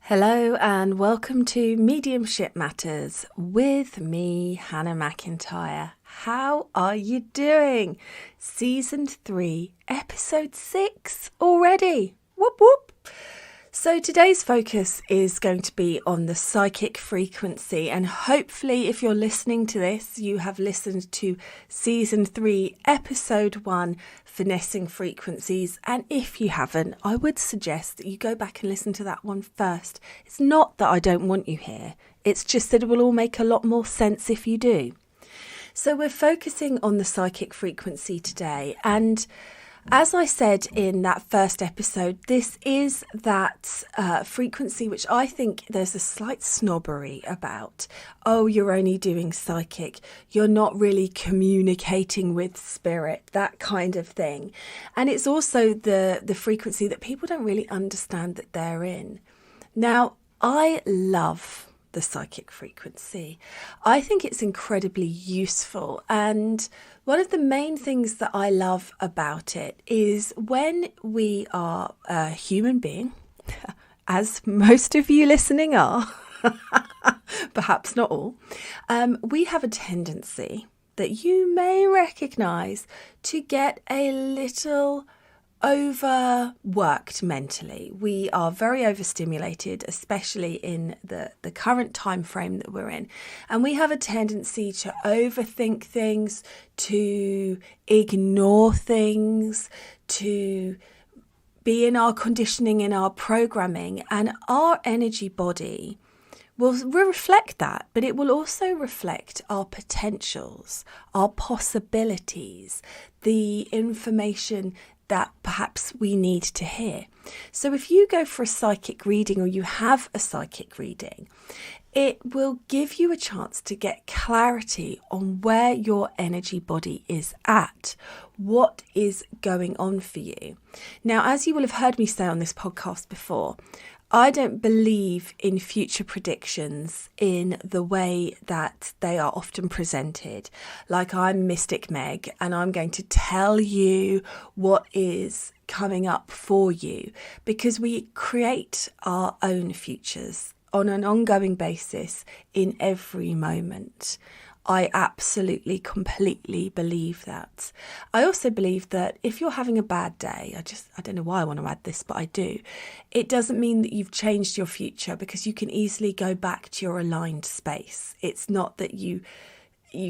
Hello and welcome to Mediumship Matters with me, Hannah McIntyre. How are you doing? Season 3, episode 6 already. Whoop whoop. So today's focus is going to be on the psychic frequency, and hopefully if you're listening to this, you have listened to Season 3, Episode 1, Finessing Frequencies, and if you haven't, I would suggest that you go back and listen to that one first. It's not that I don't want you here, it's just that it will all make a lot more sense if you do. So we're focusing on the psychic frequency today, and as I said in that first episode, this is that frequency which I think there's a slight snobbery about. Oh, you're only doing psychic. You're not really communicating with spirit, that kind of thing. And it's also the frequency that people don't really understand that they're in. Now, I love the psychic frequency. I think it's incredibly useful, and one of the main things that I love about it is when we are a human being, as most of you listening are, perhaps not all, we have a tendency that you may recognise to get a little overworked mentally. We are very overstimulated, especially in the current time frame that we're in, and we have a tendency to overthink things, to ignore things, to be in our conditioning, in our programming, and our energy body will reflect that, but it will also reflect our potentials, our possibilities, the information that perhaps we need to hear. So if you go for a psychic reading or you have a psychic reading, it will give you a chance to get clarity on where your energy body is at, what is going on for you. Now, as you will have heard me say on this podcast before, I don't believe in future predictions in the way that they are often presented. Like I'm Mystic Meg and I'm going to tell you what is coming up for you, because we create our own futures on an ongoing basis in every moment. I absolutely, completely believe that. I also believe that if you're having a bad day, I don't know why I want to add this, but I do. It doesn't mean that you've changed your future, because you can easily go back to your aligned space. It's not that you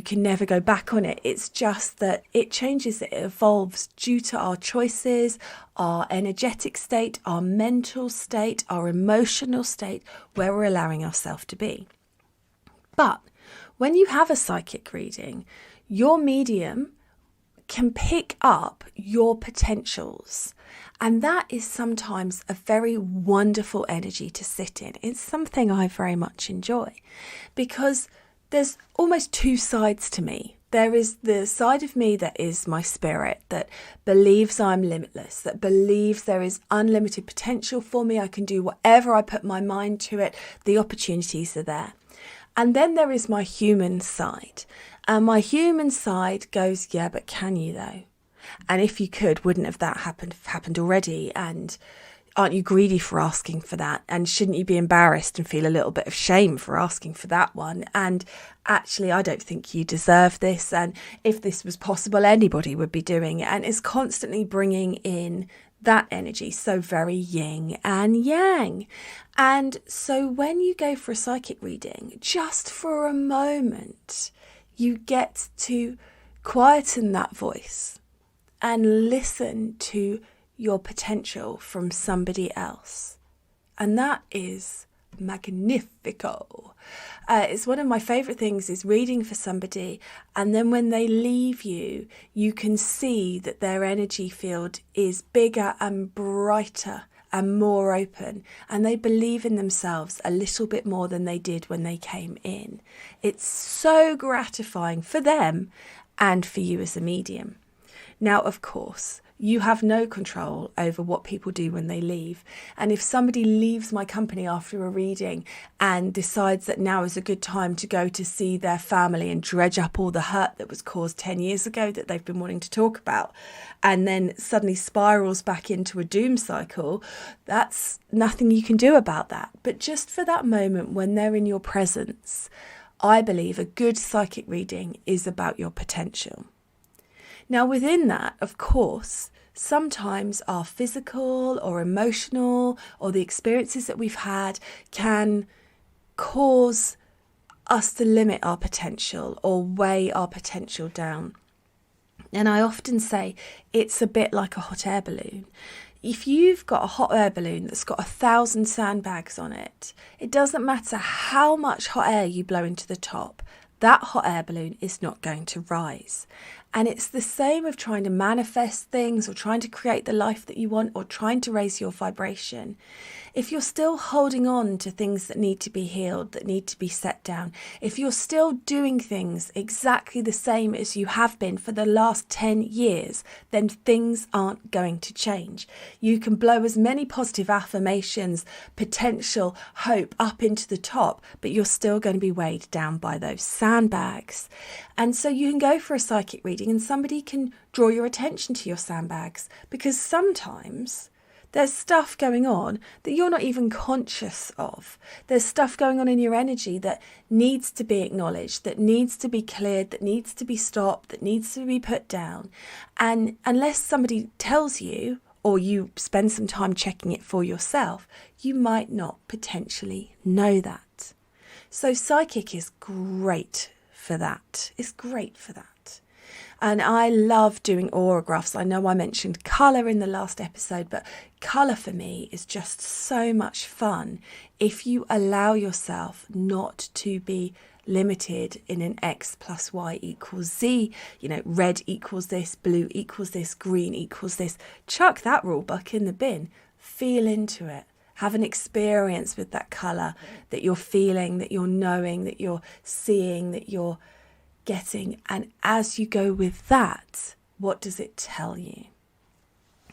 can never go back on it. It's just that it changes, it evolves due to our choices, our energetic state, our mental state, our emotional state, where we're allowing ourselves to be. But when you have a psychic reading, your medium can pick up your potentials. And that is sometimes a very wonderful energy to sit in. It's something I very much enjoy, because there's almost two sides to me. There is the side of me that is my spirit, that believes I'm limitless, that believes there is unlimited potential for me. I can do whatever I put my mind to it. The opportunities are there. And then there is my human side. And my human side goes, yeah, but can you though? And if you could, wouldn't have that happened already? And aren't you greedy for asking for that? And shouldn't you be embarrassed and feel a little bit of shame for asking for that one? And actually, I don't think you deserve this. And if this was possible, anybody would be doing it. And it's constantly bringing in that energy, so very yin and yang. And so when you go for a psychic reading, just for a moment, you get to quieten that voice and listen to your potential from somebody else. And that is magnifico. It's one of my favourite things, is reading for somebody, and then when they leave you, you can see that their energy field is bigger and brighter and more open, and they believe in themselves a little bit more than they did when they came in. It's so gratifying for them and for you as a medium. Now, of course, You have no control over what people do when they leave. And if somebody leaves my company after a reading and decides that now is a good time to go to see their family and dredge up all the hurt that was caused 10 years ago that they've been wanting to talk about, and then suddenly spirals back into a doom cycle, that's nothing you can do about that. But just for that moment when they're in your presence, I believe a good psychic reading is about your potential. Now, within that, of course, sometimes our physical or emotional or the experiences that we've had can cause us to limit our potential or weigh our potential down. And I often say it's a bit like a hot air balloon. If you've got a hot air balloon that's got 1,000 sandbags on it, it doesn't matter how much hot air you blow into the top, that hot air balloon is not going to rise. And it's the same with trying to manifest things or trying to create the life that you want or trying to raise your vibration. If you're still holding on to things that need to be healed, that need to be set down, if you're still doing things exactly the same as you have been for the last 10 years, then things aren't going to change. You can blow as many positive affirmations, potential, hope up into the top, but you're still going to be weighed down by those sandbags. And so you can go for a psychic reading and somebody can draw your attention to your sandbags, because sometimes there's stuff going on that you're not even conscious of. There's stuff going on in your energy that needs to be acknowledged, that needs to be cleared, that needs to be stopped, that needs to be put down. And unless somebody tells you, or you spend some time checking it for yourself, you might not potentially know that. So psychic is great for that. It's great for that. And I love doing auragraphs. I know I mentioned colour in the last episode, but colour for me is just so much fun if you allow yourself not to be limited in an X plus Y equals Z. You know, red equals this, blue equals this, green equals this. Chuck that rule book in the bin. Feel into it. Have an experience with that colour that you're feeling, that you're knowing, that you're seeing, that you're getting. And as you go with that, what does it tell you?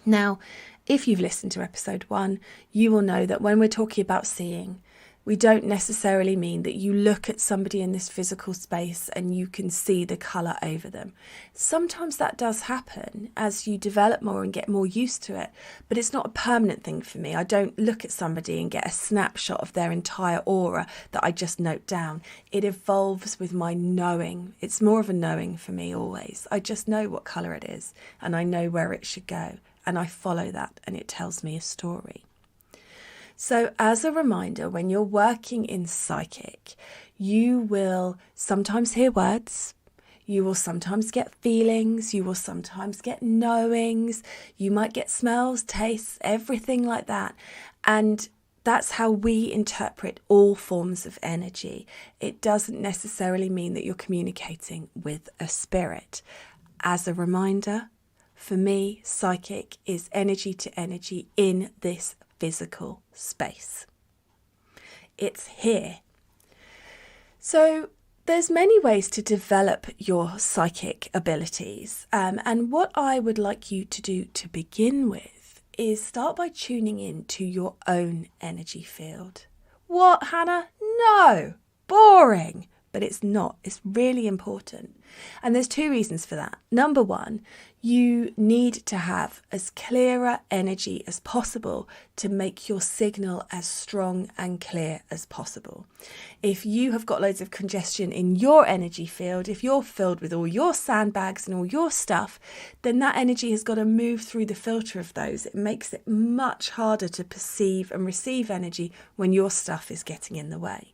Now, if you've listened to episode 1, you will know that when we're talking about seeing, we don't necessarily mean that you look at somebody in this physical space and you can see the colour over them. Sometimes that does happen as you develop more and get more used to it, but it's not a permanent thing for me. I don't look at somebody and get a snapshot of their entire aura that I just note down. It evolves with my knowing. It's more of a knowing for me always. I just know what colour it is and I know where it should go, and I follow that and it tells me a story. So as a reminder, when you're working in psychic, you will sometimes hear words, you will sometimes get feelings, you will sometimes get knowings, you might get smells, tastes, everything like that. And that's how we interpret all forms of energy. It doesn't necessarily mean that you're communicating with a spirit. As a reminder, for me, psychic is energy to energy in this physical space. It's here. So there's many ways to develop your psychic abilities. And what I would like you to do to begin with is start by tuning in to your own energy field. What, Hannah? No, boring. But it's not. It's really important. And there's 2 reasons for that. Number 1, you need to have as clearer energy as possible to make your signal as strong and clear as possible. If you have got loads of congestion in your energy field, if you're filled with all your sandbags and all your stuff, then that energy has got to move through the filter of those. It makes it much harder to perceive and receive energy when your stuff is getting in the way.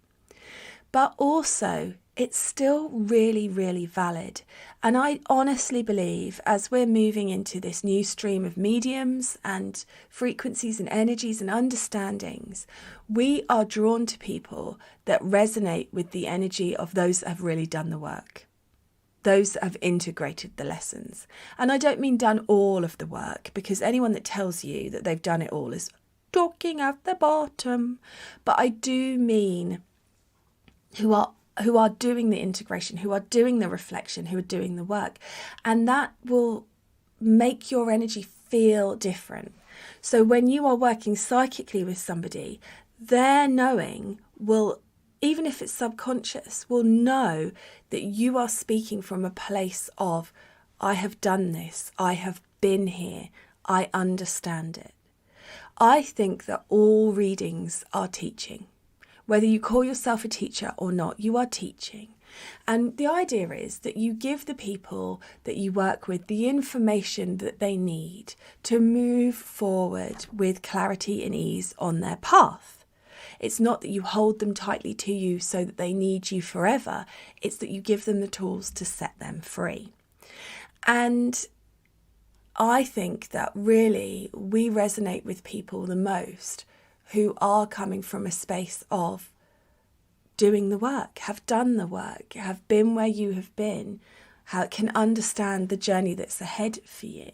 But also, it's still really, really valid. And I honestly believe as we're moving into this new stream of mediums and frequencies and energies and understandings, we are drawn to people that resonate with the energy of those that have really done the work, those that have integrated the lessons. And I don't mean done all of the work, because anyone that tells you that they've done it all is talking at the bottom. But I do mean who are doing the integration, who are doing the reflection, who are doing the work. And that will make your energy feel different. So when you are working psychically with somebody, their knowing will, even if it's subconscious, will know that you are speaking from a place of, I have done this, I have been here, I understand it. I think that all readings are teaching. Whether you call yourself a teacher or not, you are teaching. And the idea is that you give the people that you work with the information that they need to move forward with clarity and ease on their path. It's not that you hold them tightly to you so that they need you forever. It's that you give them the tools to set them free. And I think that really we resonate with people the most who are coming from a space of doing the work, have done the work, have been where you have been, can understand the journey that's ahead for you.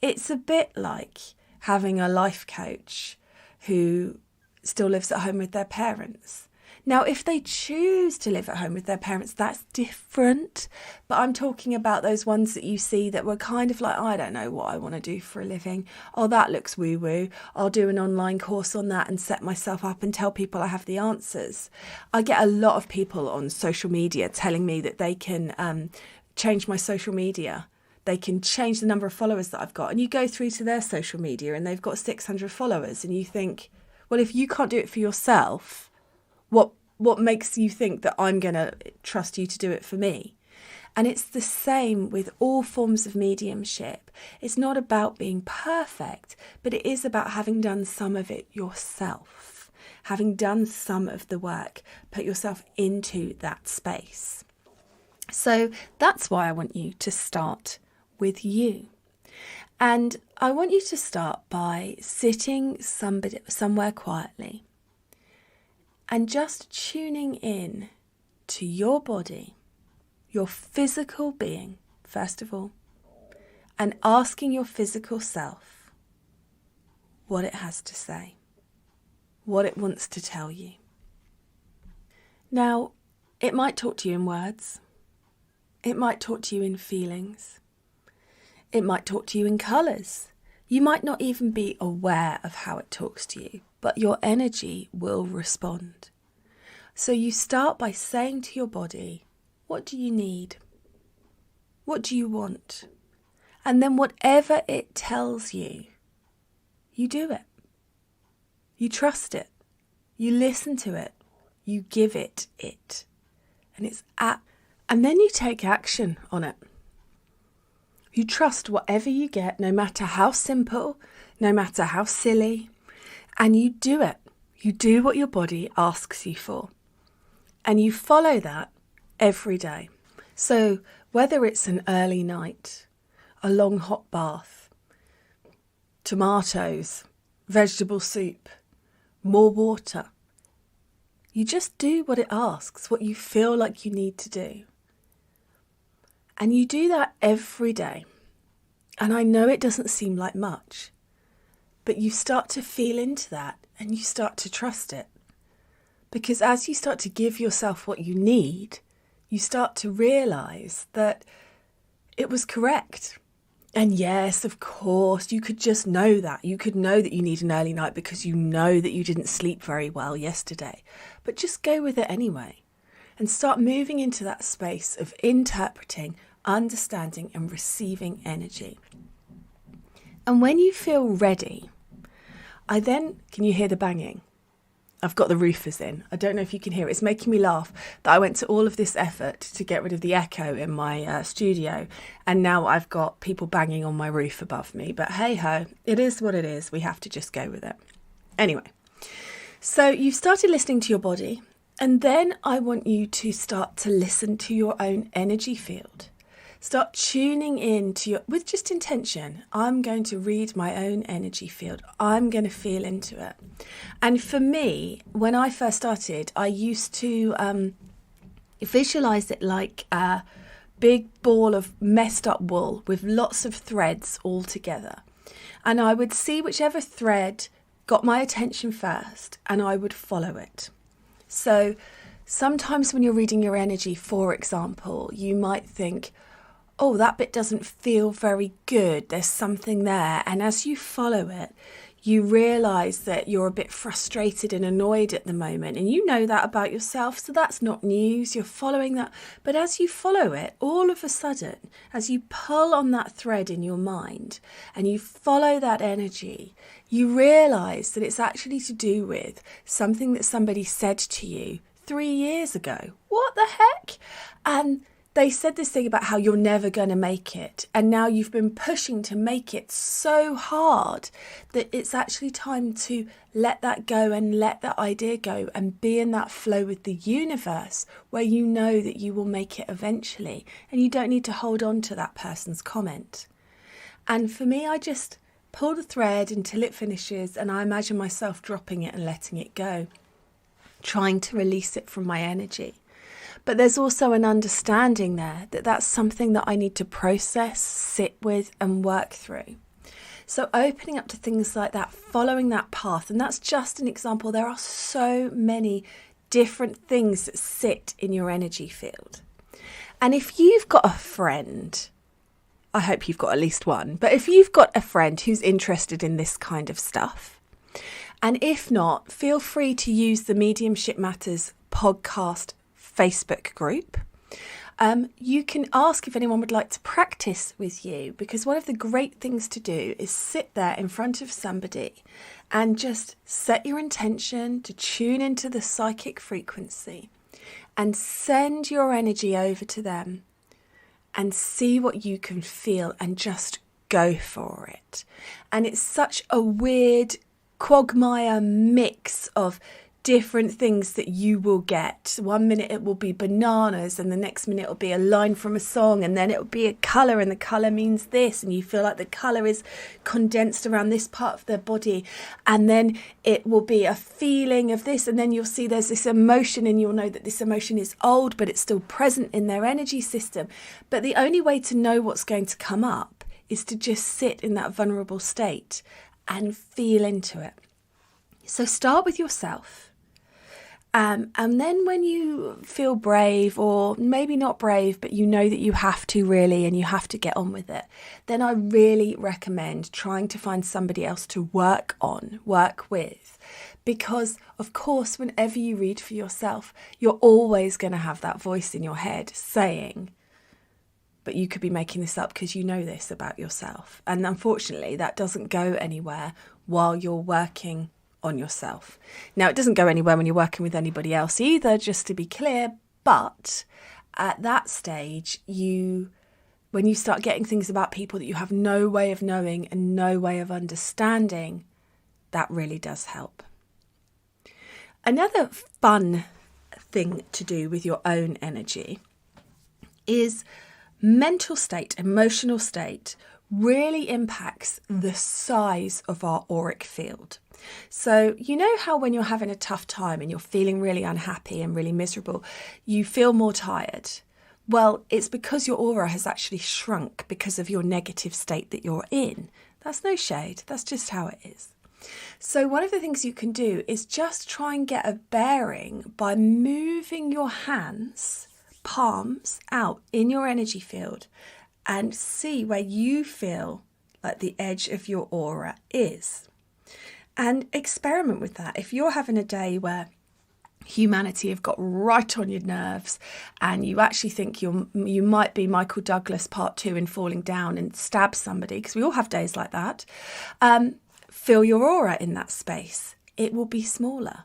It's a bit like having a life coach who still lives at home with their parents. Now, if they choose to live at home with their parents, that's different. But I'm talking about those ones that you see that were kind of like, I don't know what I want to do for a living. Oh, that looks woo-woo. I'll do an online course on that and set myself up and tell people I have the answers. I get a lot of people on social media telling me that they can change my social media. They can change the number of followers that I've got. And you go through to their social media and they've got 600 followers. And you think, well, if you can't do it for yourself, what makes you think that I'm going to trust you to do it for me? And it's the same with all forms of mediumship. It's not about being perfect, but it is about having done some of it yourself, having done some of the work, put yourself into that space. So that's why I want you to start with you. And I want you to start by sitting somewhere quietly and just tuning in to your body, your physical being, first of all, and asking your physical self what it has to say, what it wants to tell you. Now, it might talk to you in words. It might talk to you in feelings. It might talk to you in colours. You might not even be aware of how it talks to you, but your energy will respond. So you start by saying to your body, what do you need? What do you want? And then whatever it tells you, you do it. You trust it. You listen to it. You give it. And then you take action on it. You trust whatever you get, no matter how simple, no matter how silly, and you do it. You do what your body asks you for. And you follow that every day. So whether it's an early night, a long hot bath, tomatoes, vegetable soup, more water, you just do what it asks, what you feel like you need to do. And you do that every day. And I know it doesn't seem like much, but you start to feel into that and you start to trust it. Because as you start to give yourself what you need, you start to realise that it was correct. And yes, of course, you could just know that. You could know that you need an early night because you know that you didn't sleep very well yesterday. But just go with it anyway and start moving into that space of interpreting, understanding and receiving energy. And when you feel ready, can you hear the banging? I've got the roofers in. I don't know if you can hear it. It's making me laugh that I went to all of this effort to get rid of the echo in my studio. And now I've got people banging on my roof above me. But hey ho, it is what it is. We have to just go with it. Anyway, so you've started listening to your body. And then I want you to start to listen to your own energy field. Start tuning in to with just intention. I'm going to read my own energy field. I'm going to feel into it. And for me, when I first started, I used to visualize it like a big ball of messed up wool with lots of threads all together. And I would see whichever thread got my attention first and I would follow it. So sometimes when you're reading your energy, for example, you might think, oh, that bit doesn't feel very good. There's something there. And as you follow it, you realise that you're a bit frustrated and annoyed at the moment. And you know that about yourself, so that's not news. You're following that. But as you follow it, all of a sudden, as you pull on that thread in your mind and you follow that energy, you realise that it's actually to do with something that somebody said to you 3 years ago. What the heck? And they said this thing about how you're never going to make it. And now you've been pushing to make it so hard that it's actually time to let that go and let that idea go and be in that flow with the universe where you know that you will make it eventually. And you don't need to hold on to that person's comment. And for me, I just pull the thread until it finishes, and I imagine myself dropping it and letting it go, trying to release it from my energy. But there's also an understanding there that that's something that I need to process, sit with and work through. So opening up to things like that, following that path, and that's just an example. There are so many different things that sit in your energy field. And if you've got a friend, I hope you've got at least one, but if you've got a friend who's interested in this kind of stuff, and if not, feel free to use the Mediumship Matters podcast Facebook group. You can ask if anyone would like to practice with you, because one of the great things to do is sit there in front of somebody and just set your intention to tune into the psychic frequency and send your energy over to them and see what you can feel and just go for it. And it's such a weird quagmire mix of different things that you will get. 1 minute it will be bananas, and the next minute it'll be a line from a song, and then it'll be a colour, and the colour means this, and you feel like the colour is condensed around this part of their body, and then it will be a feeling of this, and then you'll see there's this emotion, and you'll know that this emotion is old, but it's still present in their energy system. But the only way to know what's going to come up is to just sit in that vulnerable state and feel into it. So start with yourself. And then when you feel brave, or maybe not brave, but you know that you have to really, and you have to get on with it, then I really recommend trying to find somebody else to work with. Because, of course, whenever you read for yourself, you're always going to have that voice in your head saying, but you could be making this up because you know this about yourself. And unfortunately, that doesn't go anywhere while you're working on yourself. Now, it doesn't go anywhere when you're working with anybody else either, just to be clear, but at that stage, when you start getting things about people that you have no way of knowing and no way of understanding, that really does help. Another fun thing to do with your own energy is mental state, emotional state really impacts the size of our auric field. So you know how when you're having a tough time and you're feeling really unhappy and really miserable, you feel more tired? Well, it's because your aura has actually shrunk because of your negative state that you're in. That's no shade, that's just how it is. So one of the things you can do is just try and get a bearing by moving your hands, palms out in your energy field, and see where you feel like the edge of your aura is. And experiment with that. If you're having a day where humanity have got right on your nerves and you actually think you might be Michael Douglas part 2 in falling down and stab somebody, because we all have days like that, feel your aura in that space. It will be smaller.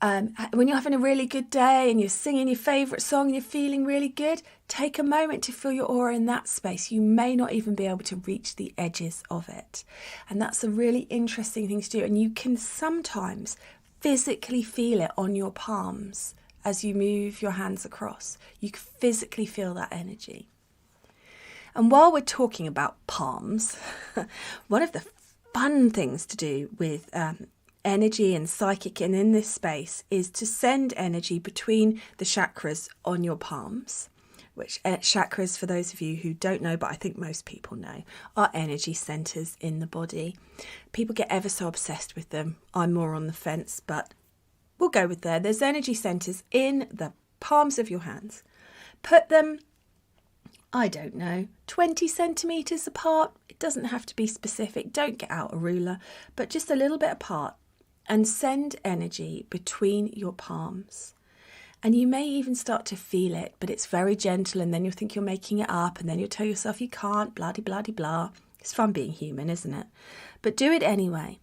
When you're having a really good day and you're singing your favourite song and you're feeling really good, take a moment to feel your aura in that space. You may not even be able to reach the edges of it. And that's a really interesting thing to do. And you can sometimes physically feel it on your palms as you move your hands across. You can physically feel that energy. And while we're talking about palms, one of the fun things to do with energy and psychic and in this space is to send energy between the chakras on your palms, which chakras, for those of you who don't know, but I think most people know, are energy centres in the body. People get ever so obsessed with them. I'm more on the fence, but we'll go with there. There's energy centres in the palms of your hands. Put them I don't know, 20 centimetres apart. It doesn't have to be specific. Don't get out a ruler, but just a little bit apart, and send energy between your palms. And you may even start to feel it, but it's very gentle, and then you'll think you're making it up, and then you'll tell yourself you can't, blah-de-blah-de-blah. It's fun being human, isn't it? But do it anyway.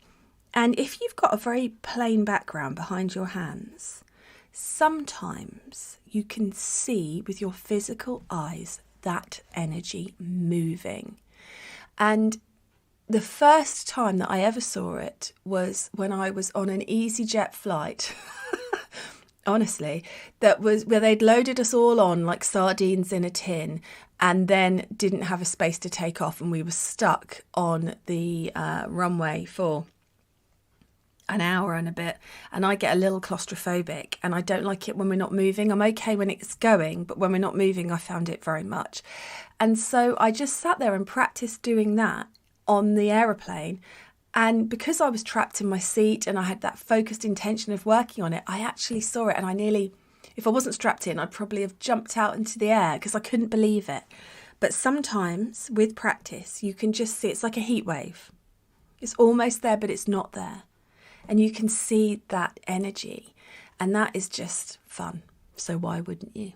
And if you've got a very plain background behind your hands, sometimes you can see with your physical eyes that energy moving. And the first time that I ever saw it was when I was on an EasyJet flight. Honestly, that was where they'd loaded us all on like sardines in a tin and then didn't have a space to take off, and we were stuck on the runway for an hour and a bit, and I get a little claustrophobic and I don't like it when we're not moving. I'm okay when it's going, but when we're not moving, I found it very much. And so I just sat there and practiced doing that on the aeroplane. And because I was trapped in my seat and I had that focused intention of working on it, I actually saw it, and I nearly, if I wasn't strapped in, I'd probably have jumped out into the air because I couldn't believe it. But sometimes with practice, you can just see it's like a heat wave. It's almost there, but it's not there. And you can see that energy, and that is just fun. So why wouldn't you?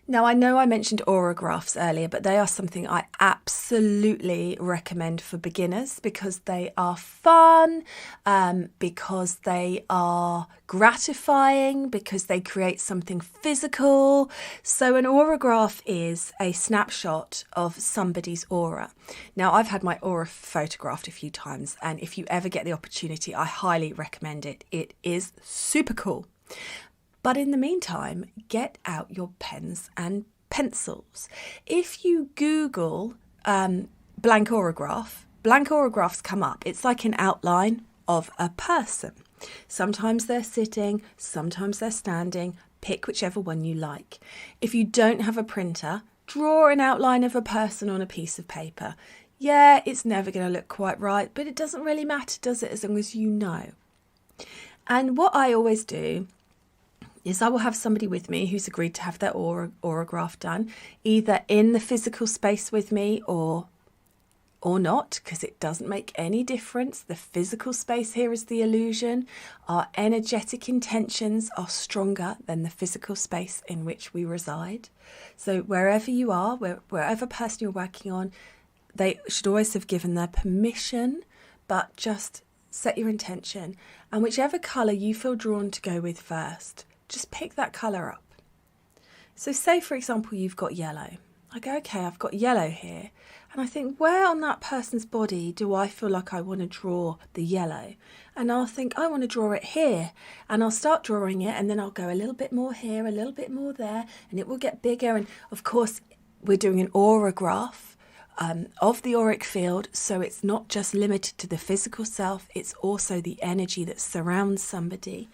Now, I know I mentioned auragraphs earlier, but they are something I absolutely recommend for beginners because they are fun, because they are gratifying, because they create something physical. So an auragraph is a snapshot of somebody's aura. Now, I've had my aura photographed a few times, and if you ever get the opportunity, I highly recommend it. It is super cool. But in the meantime, get out your pens and pencils. If you Google blank auragraphs come up. It's like an outline of a person. Sometimes they're sitting, sometimes they're standing. Pick whichever one you like. If you don't have a printer, draw an outline of a person on a piece of paper. Yeah, it's never going to look quite right, but it doesn't really matter, does it, as long as you know. And what I always do is I will have somebody with me who's agreed to have their auragraph done, either in the physical space with me or not, because it doesn't make any difference. The physical space here is the illusion. Our energetic intentions are stronger than the physical space in which we reside. So wherever you are, wherever person you're working on, they should always have given their permission, but just set your intention. And whichever colour you feel drawn to go with first, just pick that colour up. So say, for example, you've got yellow. I go, okay, I've got yellow here. And I think, where on that person's body do I feel like I want to draw the yellow? And I'll think, I want to draw it here. And I'll start drawing it, and then I'll go a little bit more here, a little bit more there, and it will get bigger. And of course, we're doing an auragraph of the auric field. So it's not just limited to the physical self, it's also the energy that surrounds somebody.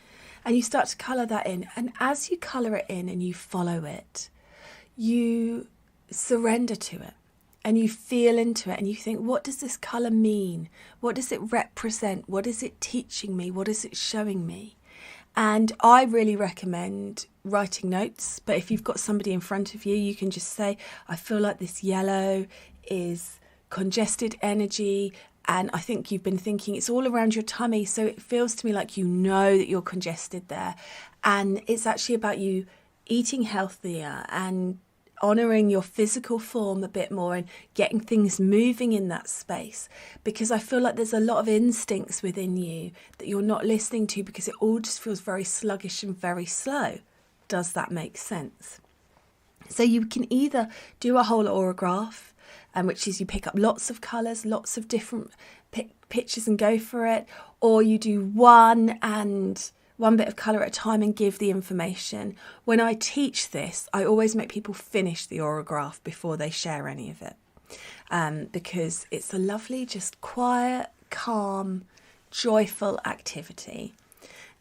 And you start to colour that in. And as you colour it in and you follow it, you surrender to it and you feel into it and you think, what does this colour mean? What does it represent? What is it teaching me? What is it showing me? And I really recommend writing notes. But if you've got somebody in front of you, you can just say, I feel like this yellow is congested energy. And I think you've been thinking it's all around your tummy. So it feels to me like you know that you're congested there. And it's actually about you eating healthier and honouring your physical form a bit more and getting things moving in that space. Because I feel like there's a lot of instincts within you that you're not listening to because it all just feels very sluggish and very slow. Does that make sense? So you can either do a whole auragraph, which is you pick up lots of colours, lots of different pictures and go for it, or you do one bit of colour at a time and give the information. When I teach this, I always make people finish the auragraph before they share any of it, because it's a lovely, just quiet, calm, joyful activity.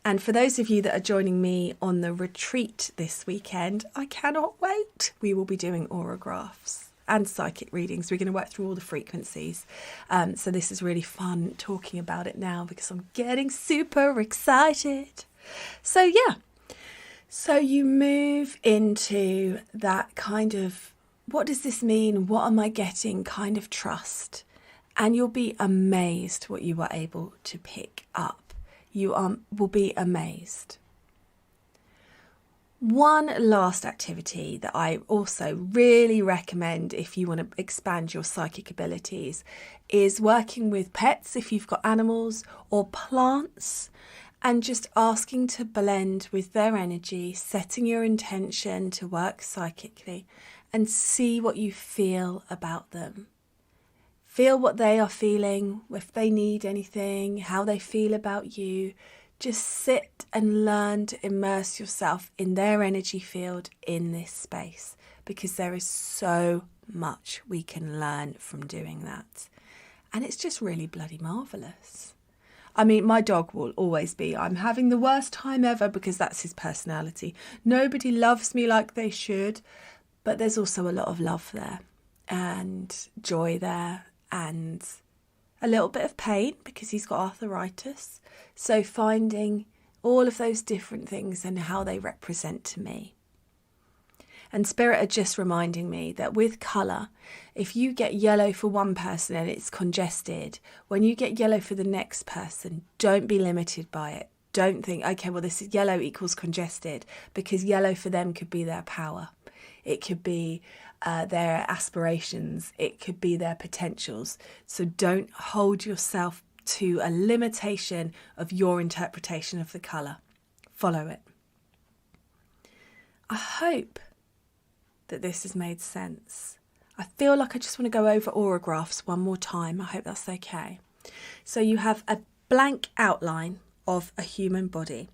And for those of you that are joining me on the retreat this weekend, I cannot wait. We will be doing auragraphs and psychic readings. We're going to work through all the frequencies. So this is really fun talking about it now because I'm getting super excited. So yeah, so you move into that kind of what does this mean? What am I getting? Kind of trust. And you'll be amazed what you are able to pick up. Will be amazed. One last activity that I also really recommend if you want to expand your psychic abilities is working with pets, if you've got animals, or plants, and just asking to blend with their energy, setting your intention to work psychically, and see what you feel about them. Feel what they are feeling, if they need anything, how they feel about you. Just sit and learn to immerse yourself in their energy field in this space, because there is so much we can learn from doing that. And it's just really bloody marvellous. I mean, my dog will always be, I'm having the worst time ever, because that's his personality. Nobody loves me like they should, but there's also a lot of love there and joy there and a little bit of pain because he's got arthritis. So finding all of those different things and how they represent to me. And Spirit are just reminding me that with colour, if you get yellow for one person and it's congested, when you get yellow for the next person, don't be limited by it. Don't think, okay, well, this is yellow equals congested, because yellow for them could be their power. It could be their aspirations. It could be their potentials. So don't hold yourself to a limitation of your interpretation of the colour. Follow it. I hope that this has made sense. I feel like I just want to go over auragraphs one more time. I hope that's okay. So you have a blank outline of a human body.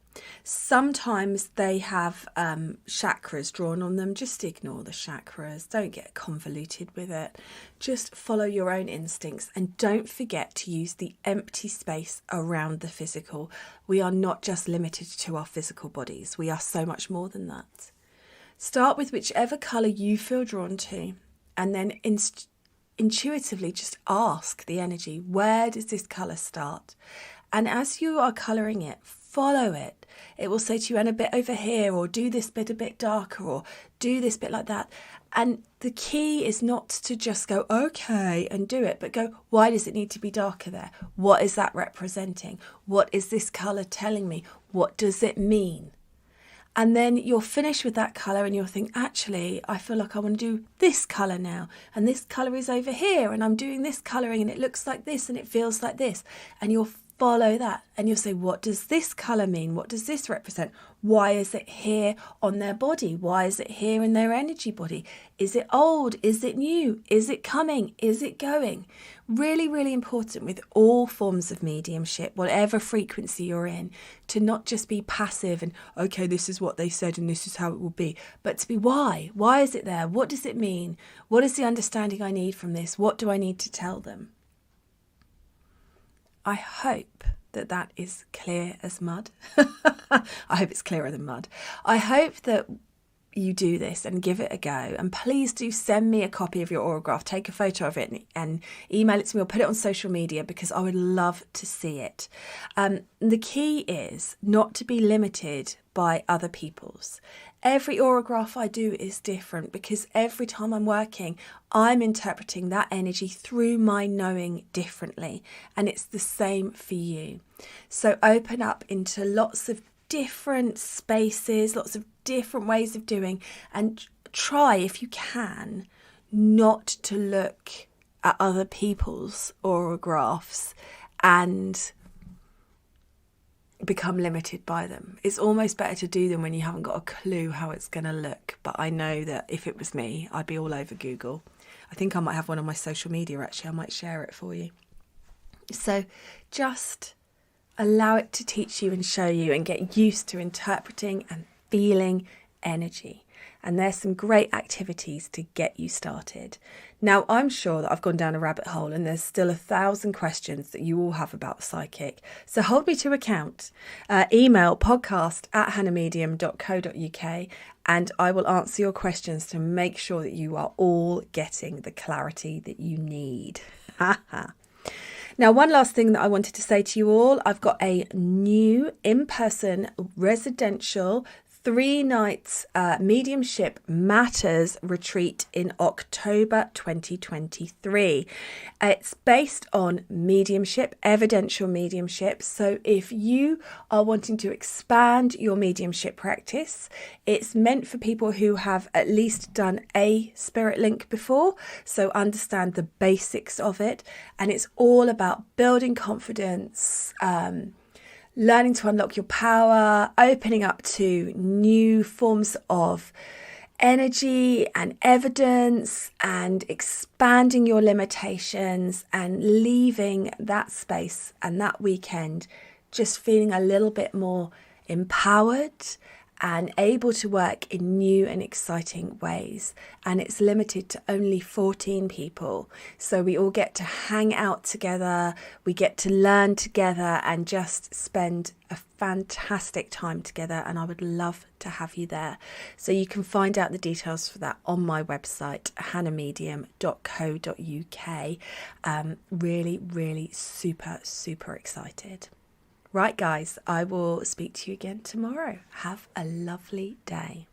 Sometimes they have chakras drawn on them. Just ignore the chakras. Don't get convoluted with it. Just follow your own instincts, and don't forget to use the empty space around the physical. We are not just limited to our physical bodies. We are so much more than that. Start with whichever colour you feel drawn to, and then intuitively just ask the energy, where does this colour start? And as you are colouring it, follow it. It will say to you, and a bit over here, or do this bit a bit darker, or do this bit like that. And the key is not to just go, okay, and do it, but go, why does it need to be darker there? What is that representing? What is this colour telling me? What does it mean? And then you'll finish with that colour and you'll think, actually, I feel like I want to do this colour now. And this colour is over here, and I'm doing this colouring, and it looks like this and it feels like this. And you'll follow that and you'll say, what does this colour mean? What does this represent? Why is it here on their body? Why is it here in their energy body? Is it old? Is it new? Is it coming? Is it going? Really, really important with all forms of mediumship, whatever frequency you're in, to not just be passive and, okay, this is what they said and this is how it will be, but to be why? Why is it there? What does it mean? What is the understanding I need from this? What do I need to tell them? I hope that that is clear as mud. I hope it's clearer than mud. I hope that you do this and give it a go. And please do send me a copy of your aurograph. Take a photo of it and email it to me, or put it on social media, because I would love to see it. The key is not to be limited by other people's. Every aurograph I do is different, because every time I'm working, I'm interpreting that energy through my knowing differently. And it's the same for you. So open up into lots of different spaces, lots of different ways of doing, and try, if you can, not to look at other people's auragraphs and become limited by them. It's almost better to do them when you haven't got a clue how it's going to look. But I know that if it was me, I'd be all over Google. I think I might have one on my social media, actually. I might share it for you. So just allow it to teach you and show you, and get used to interpreting and feeling energy. And there's some great activities to get you started. Now, I'm sure that I've gone down a rabbit hole and there's still 1,000 questions that you all have about psychic. So hold me to account. Email podcast@hannahmedium.co.uk and I will answer your questions to make sure that you are all getting the clarity that you need. Now, one last thing that I wanted to say to you all, I've got a new in-person residential 3 nights mediumship matters retreat in October 2023. It's based on mediumship, evidential mediumship. So if you are wanting to expand your mediumship practice, it's meant for people who have at least done a spirit link before, so understand the basics of it. And it's all about building confidence, learning to unlock your power, opening up to new forms of energy and evidence, and expanding your limitations, and leaving that space and that weekend just feeling a little bit more empowered and able to work in new and exciting ways. And it's limited to only 14 people. So we all get to hang out together, we get to learn together and just spend a fantastic time together. And I would love to have you there. So you can find out the details for that on my website, hannahmedium.co.uk. Really super excited. Right, guys, I will speak to you again tomorrow. Have a lovely day.